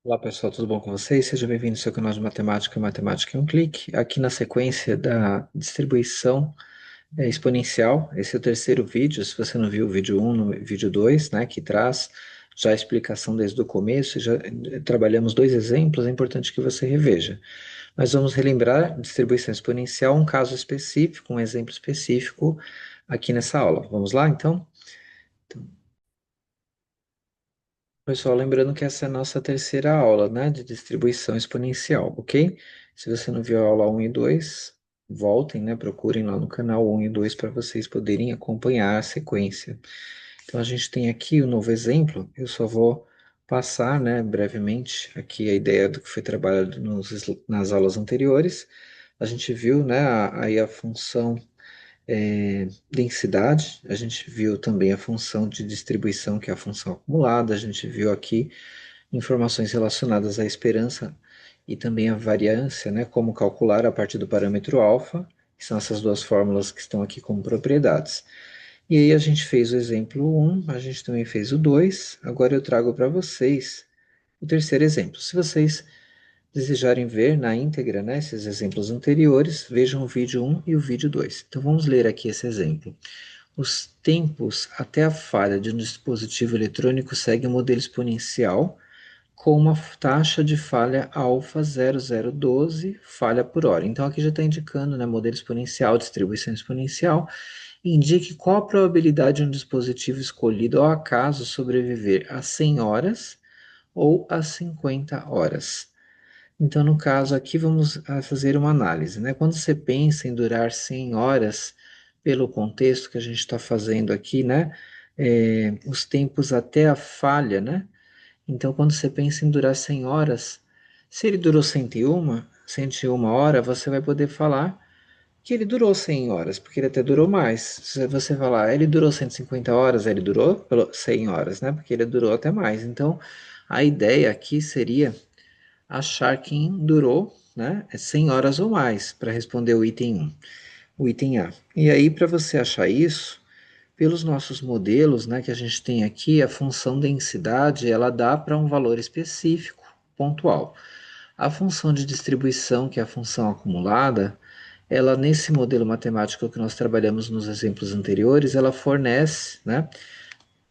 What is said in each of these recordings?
Olá pessoal, tudo bom com vocês? Seja bem-vindo ao seu canal de matemática, Matemática em um Clique. Aqui na sequência da distribuição exponencial, esse é o terceiro vídeo. Se você não viu o vídeo um, no vídeo 2, né, que traz já a explicação desde o começo, já trabalhamos dois exemplos, é importante que você reveja. Mas vamos relembrar distribuição exponencial, um caso específico, um exemplo específico aqui nessa aula. Vamos lá, então? Pessoal, lembrando que essa é a nossa terceira aula, né, de distribuição exponencial, ok? Se você não viu a aula um e 2, voltem, né, procurem lá no canal um e 2 para vocês poderem acompanhar a sequência. Então, a gente tem aqui o novo exemplo, eu só vou passar, né, brevemente aqui a ideia do que foi trabalhado nas aulas anteriores. A gente viu, né, aí a função densidade, a gente viu também a função de distribuição, que é a função acumulada, a gente viu aqui informações relacionadas à esperança e também à variância, né, como calcular a partir do parâmetro alfa, que são essas duas fórmulas que estão aqui como propriedades. E aí a gente fez o exemplo um, a gente também fez o 2. Agora eu trago para vocês o terceiro exemplo. Se vocês desejarem ver na íntegra, né, esses exemplos anteriores, vejam o vídeo um e o vídeo 2. Então vamos ler aqui esse exemplo. Os tempos até a falha de um dispositivo eletrônico seguem o modelo exponencial com uma taxa de falha alfa 0012 falha por hora. Então aqui já está indicando, né, modelo exponencial, distribuição exponencial, indique qual a probabilidade de um dispositivo escolhido ao acaso sobreviver a 100 horas ou a 50 horas. Então, no caso aqui, vamos fazer uma análise, né? Quando você pensa em durar 100 horas, pelo contexto que a gente está fazendo aqui, né? Os tempos até a falha, né? Então, quando você pensa em durar 100 horas, se ele durou 101 hora, você vai poder falar que ele durou 100 horas, porque ele até durou mais. Se você falar, ele durou 150 horas, ele durou 100 horas, né? Porque ele durou até mais. Então, a ideia aqui seria achar quem durou, né, 100 horas ou mais, para responder o item 1, o item A. E aí, para você achar isso, pelos nossos modelos, né, que a gente tem aqui, a função densidade, ela dá para um valor específico, pontual. A função de distribuição, que é a função acumulada, ela nesse modelo matemático que nós trabalhamos nos exemplos anteriores, ela fornece, né,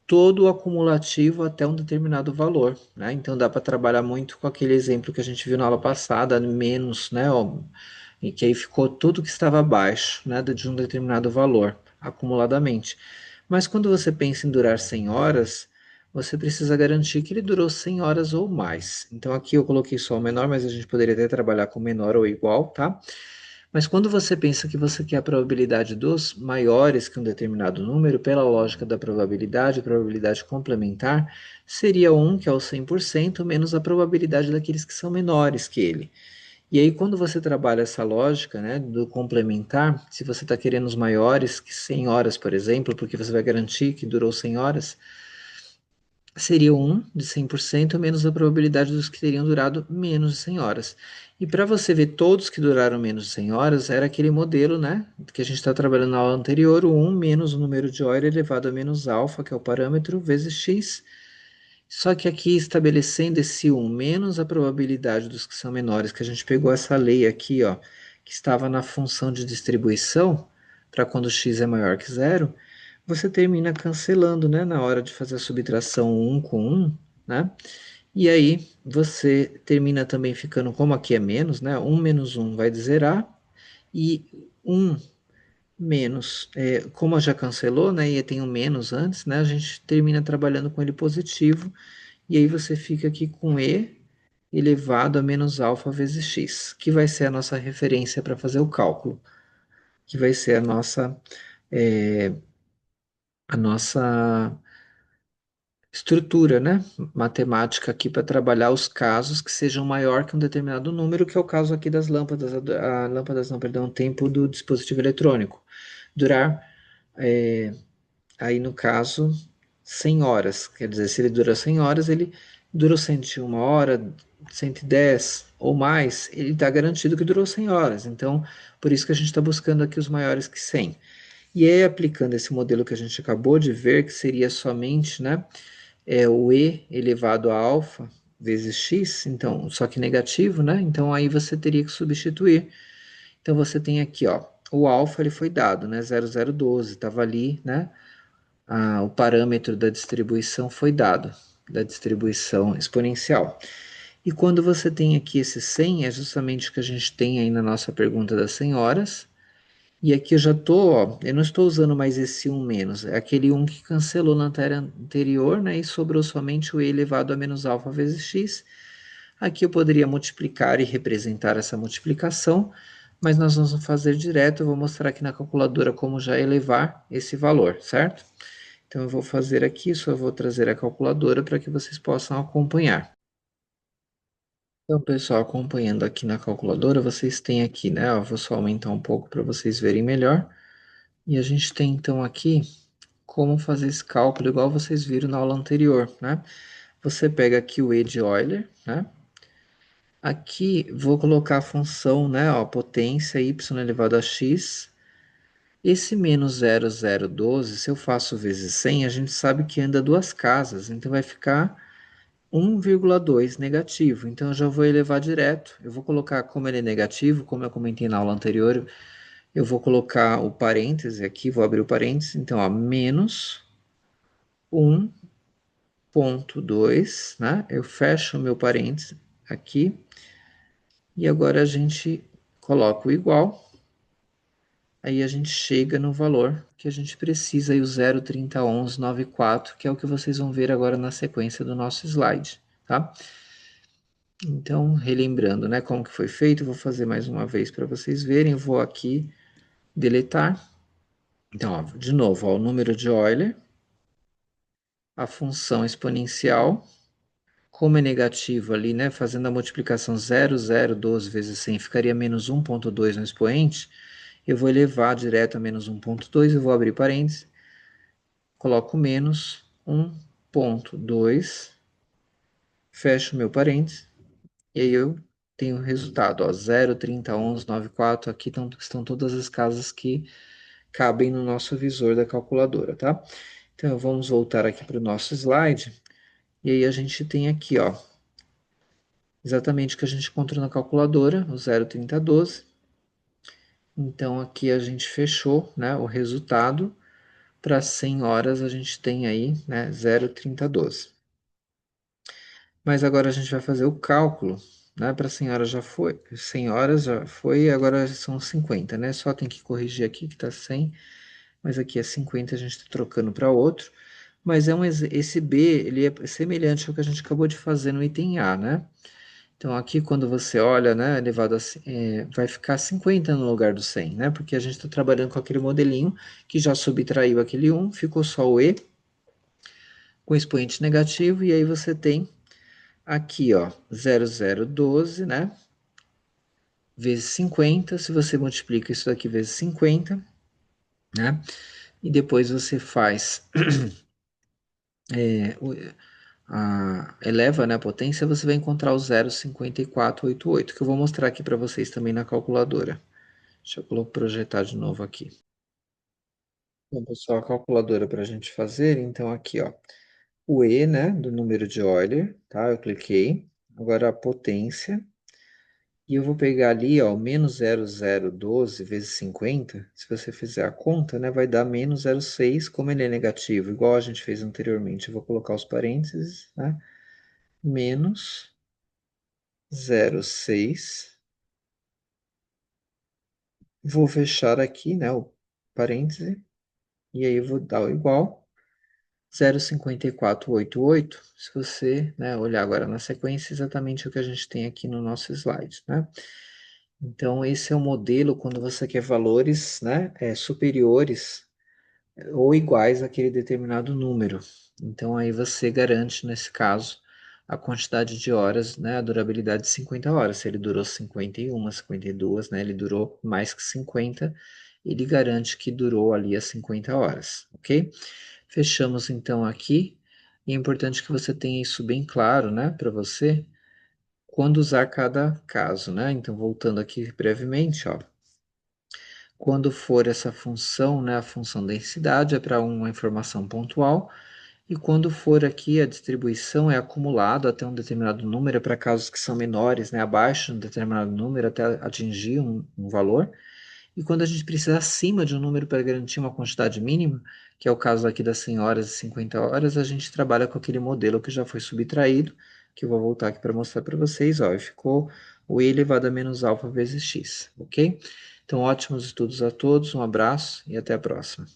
todo o acumulativo até um determinado valor, né? Então dá para trabalhar muito com aquele exemplo que a gente viu na aula passada, menos, né? Ó, e que aí ficou tudo que estava abaixo, né, de um determinado valor, acumuladamente. Mas quando você pensa em durar 100 horas, você precisa garantir que ele durou 100 horas ou mais. Então aqui eu coloquei só o menor, mas a gente poderia até trabalhar com menor ou igual, tá? Mas quando você pensa que você quer a probabilidade dos maiores que um determinado número, pela lógica da probabilidade, a probabilidade complementar seria 1, que é o 100%, menos a probabilidade daqueles que são menores que ele. E aí, quando você trabalha essa lógica, né, do complementar, se você está querendo os maiores que 100 horas, por exemplo, porque você vai garantir que durou 100 horas, seria um de 100% menos a probabilidade dos que teriam durado menos de 100 horas. E para você ver todos que duraram menos de 100 horas, era aquele modelo, né, que a gente está trabalhando na aula anterior, o 1 menos o número de Euler elevado a menos alfa, que é o parâmetro, vezes x. Só que aqui, estabelecendo esse 1 menos a probabilidade dos que são menores, que a gente pegou essa lei aqui, ó, que estava na função de distribuição, para quando x é maior que zero, você termina cancelando, né, na hora de fazer a subtração 1 com 1, né? E aí você termina também ficando, como aqui é menos, né? 1 menos 1 vai zerar, e 1 menos, como já cancelou, né, e tem um menos antes, né, a gente termina trabalhando com ele positivo, e aí você fica aqui com e elevado a menos alfa vezes x, que vai ser a nossa referência para fazer o cálculo, que vai ser a nossa estrutura, né, matemática aqui para trabalhar os casos que sejam maior que um determinado número, que é o caso aqui das lâmpadas, lâmpadas não, perdão, o tempo do dispositivo eletrônico. Durar, é, aí no caso, 100 horas, quer dizer, se ele dura 100 horas, ele durou 101 hora, 110 ou mais, ele está garantido que durou 100 horas. Então, por isso que a gente está buscando aqui os maiores que 100. E aí, aplicando esse modelo que a gente acabou de ver, que seria somente, né, o e elevado a alfa, vezes x, então, só que negativo, né? Então aí você teria que substituir. Então você tem aqui, ó, o alfa ele foi dado, né? 0012, estava ali, né? O parâmetro da distribuição foi dado, da distribuição exponencial. E quando você tem aqui esse 100, é justamente o que a gente tem aí na nossa pergunta das 100 horas. E aqui eu já tô, ó, eu não estou usando mais esse 1 menos, é aquele 1 que cancelou na matéria anterior, né? E sobrou somente o e elevado a menos alfa vezes x. Aqui eu poderia multiplicar e representar essa multiplicação, mas nós vamos fazer direto, eu vou mostrar aqui na calculadora como já elevar esse valor, certo? Então eu vou fazer aqui, só vou trazer a calculadora para que vocês possam acompanhar. Então, pessoal, acompanhando aqui na calculadora, vocês têm aqui, né? Eu vou só aumentar um pouco para vocês verem melhor. E a gente tem então aqui como fazer esse cálculo, igual vocês viram na aula anterior, né? Você pega aqui o E de Euler, né? Aqui vou colocar a função, né? Ó, potência y elevado a x. Esse menos 0012, se eu faço vezes 100, a gente sabe que anda duas casas, então vai ficar 1,2 negativo. Então eu já vou elevar direto. Eu vou colocar como ele é negativo, como eu comentei na aula anterior, eu vou colocar o parêntese aqui, vou abrir o parêntese, então, ó, menos 1,2, né? Eu fecho o meu parêntese aqui, e agora a gente coloca o igual, aí a gente chega no valor que a gente precisa, aí o 0,301194, que é o que vocês vão ver agora na sequência do nosso slide, tá? Então, relembrando, né, como que foi feito, vou fazer mais uma vez para vocês verem, eu vou aqui deletar. Então, ó, de novo, ó, o número de Euler, a função exponencial, como é negativo ali, né, fazendo a multiplicação 0,012 vezes 100, ficaria menos 1,2 no expoente, eu vou elevar direto a menos 1,2, eu vou abrir parênteses, coloco menos 1,2, fecho meu parênteses, e aí eu tenho o resultado, ó, 0,301194, aqui estão todas as casas que cabem no nosso visor da calculadora, tá? Então, vamos voltar aqui para o nosso slide. E aí a gente tem aqui, ó, exatamente o que a gente encontrou na calculadora, o 0,3012. Então, aqui a gente fechou, né, o resultado. Para 100 horas, a gente tem aí, né, 0,3012. Mas agora a gente vai fazer o cálculo, né, para 100 horas já foi, 100 horas já foi, agora são 50, né? Só tem que corrigir aqui que está 100, mas aqui é 50, a gente está trocando para outro. Mas esse B, ele é semelhante ao que a gente acabou de fazer no item A, né? Então aqui quando você olha, né, elevado a, vai ficar 50 no lugar do 100, né? Porque a gente está trabalhando com aquele modelinho que já subtraiu aquele 1, ficou só o E com expoente negativo, e aí você tem aqui, ó, 0,012, né? Vezes 50, se você multiplica isso daqui vezes 50, né? E depois você faz eleva, né, a potência, você vai encontrar o 0,5488, que eu vou mostrar aqui para vocês também na calculadora. Deixa eu projetar de novo aqui. Bom, pessoal, a calculadora para a gente fazer, então aqui, ó, o E, né, do número de Euler, tá? Eu cliquei. Agora a potência. E eu vou pegar ali, ó, menos 0,012 vezes 50. Se você fizer a conta, né, vai dar menos 0,6, como ele é negativo, igual a gente fez anteriormente. Eu vou colocar os parênteses, né? Menos 0,6. Vou fechar aqui, né, o parêntese, e aí eu vou dar o igual 0,5488. Se você, né, olhar agora na sequência, exatamente o que a gente tem aqui no nosso slide, né? Então, esse é o modelo quando você quer valores, né, superiores ou iguais àquele determinado número. Então, aí você garante, nesse caso, a quantidade de horas, né, a durabilidade de 50 horas. Se ele durou 51, 52, né, ele durou mais que 50, ele garante que durou ali as 50 horas, ok? Fechamos então aqui. E é importante que você tenha isso bem claro, né, para você, quando usar cada caso, né? Então, voltando aqui brevemente, ó. Quando for essa função, né, a função densidade, é para uma informação pontual, E quando for aqui a distribuição é acumulado até um determinado número, para casos que são menores, né, abaixo de um determinado número até atingir um valor. E quando a gente precisa acima de um número para garantir uma quantidade mínima, que é o caso aqui das 100 horas e 50 horas, a gente trabalha com aquele modelo que já foi subtraído, que eu vou voltar aqui para mostrar para vocês, ó, e ficou o i elevado a menos alfa vezes x, ok? Então, ótimos estudos a todos, um abraço e até a próxima.